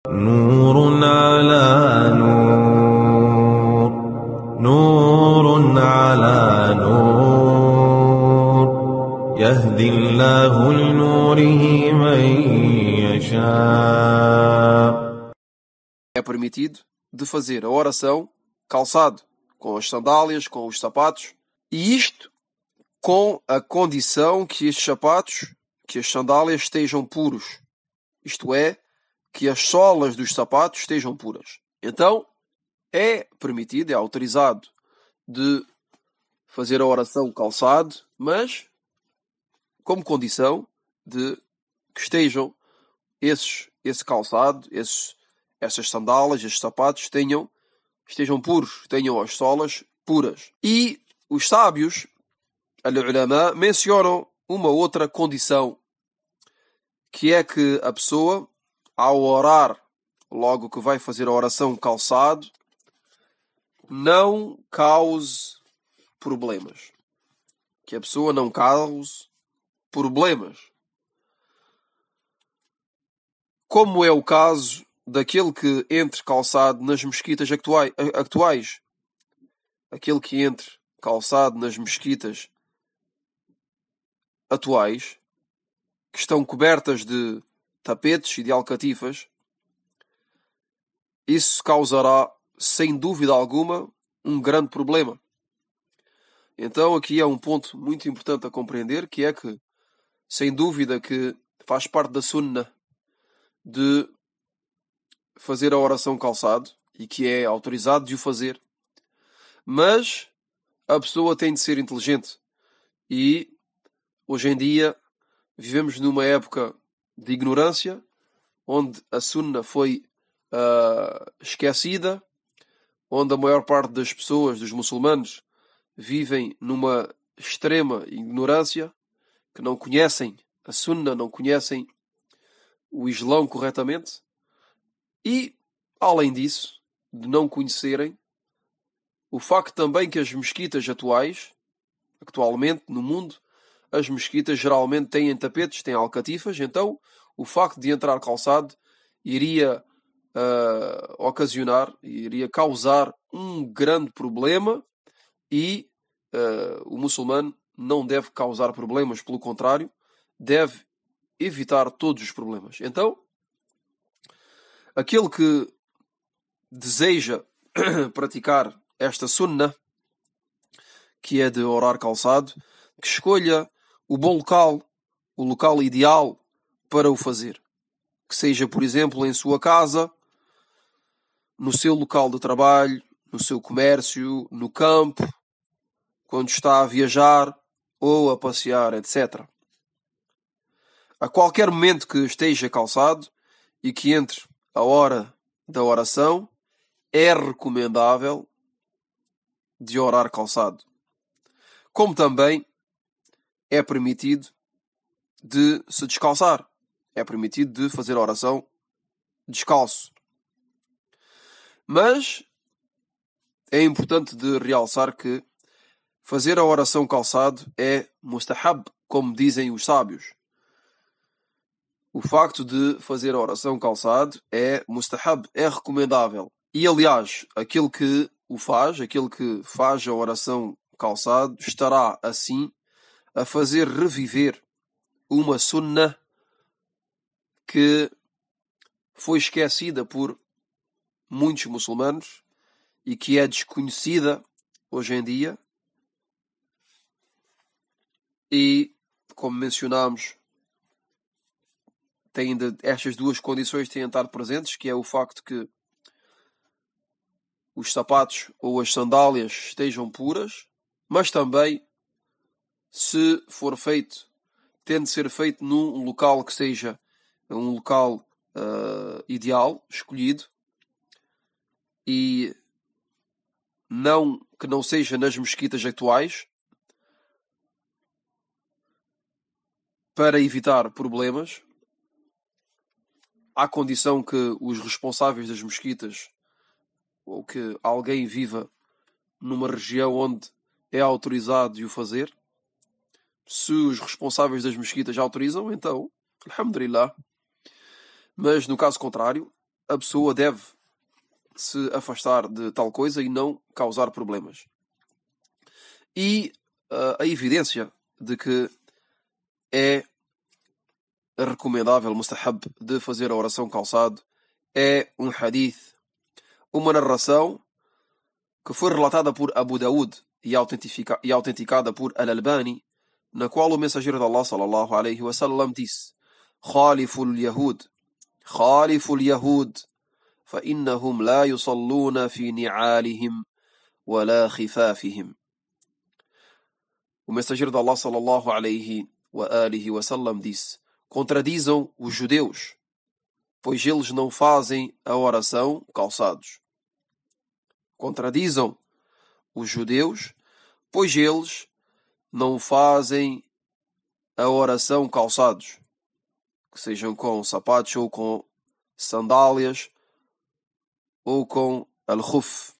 نور على نور، نور على نور، يهدي الله لنوره من يشاء. É permitido de fazer a oração calçado, com as sandálias, com os sapatos, e isto com a condição que estes sapatos, que as sandálias estejam puros. Isto é, que as solas dos sapatos estejam puras. Então, é permitido, é autorizado de fazer a oração calçado, mas como condição de que estejam esse calçado, essas sandálias, esses sapatos estejam puros, tenham as solas puras. E os sábios, al-ulama, mencionam uma outra condição, que é que a pessoa, ao orar, logo que vai fazer a oração calçado, não cause problemas. Que a pessoa não cause problemas. Como é o caso daquele que entre calçado nas mesquitas atuais. Aquele que entre calçado nas mesquitas atuais, que estão cobertas de tapetes e de alcatifas, isso causará, sem dúvida alguma, um grande problema. Então aqui é um ponto muito importante a compreender, que é que, sem dúvida que faz parte da sunnah de fazer a oração calçado, e que é autorizado de o fazer, mas a pessoa tem de ser inteligente. E hoje em dia vivemos numa época de ignorância, onde a sunnah foi esquecida, onde a maior parte das pessoas, dos muçulmanos, vivem numa extrema ignorância, que não conhecem a sunnah, não conhecem o Islão corretamente, e, além disso, de não conhecerem, o facto também que as mesquitas atualmente, no mundo, as mesquitas geralmente têm tapetes, têm alcatifas, então o facto de entrar calçado iria iria causar um grande problema, e o muçulmano não deve causar problemas, pelo contrário, deve evitar todos os problemas. Então, aquele que deseja praticar esta sunnah, que é de orar calçado, que escolha o bom local, o local ideal para o fazer. Que seja, por exemplo, em sua casa, no seu local de trabalho, no seu comércio, no campo, quando está a viajar ou a passear, etc. A qualquer momento que esteja calçado e que entre a hora da oração, é recomendável de orar calçado. Como também é permitido de se descalçar. É permitido de fazer a oração descalço. Mas é importante de realçar que fazer a oração calçado é mustahab, como dizem os sábios. O facto de fazer a oração calçado é mustahab, é recomendável. E, aliás, aquele que faz a oração calçado, estará, assim, a fazer reviver uma sunnah que foi esquecida por muitos muçulmanos e que é desconhecida hoje em dia. E, como mencionámos, estas duas condições têm de estar presentes, que é o facto que os sapatos ou as sandálias estejam puras, mas também, se for feito, tem de ser feito num local que seja um local ideal, escolhido, e que não seja nas mesquitas atuais, para evitar problemas, à condição que os responsáveis das mesquitas, ou que alguém viva numa região onde é autorizado de o fazer. Se os responsáveis das mesquitas autorizam, então, alhamdulillah. Mas no caso contrário, a pessoa deve se afastar de tal coisa e não causar problemas. E a evidência de que é recomendável, mustahab, de fazer a oração calçado é um hadith, uma narração que foi relatada por Abu Daud e autenticada por Al-Albani, na qual o mensageiro de Allah sallallahu alaihi wasallam disse: Khaliful Yahud, Khaliful Yahud, فإنهم لا يصلون في نعالهم ولا خفافهم. O mensageiro de Allah sallallahu alaihi wasallam disse: contradizam os judeus, pois eles não fazem a oração calçados. Contradizam os judeus, pois eles não fazem a oração calçados, que sejam com sapatos ou com sandálias ou com al-khuf.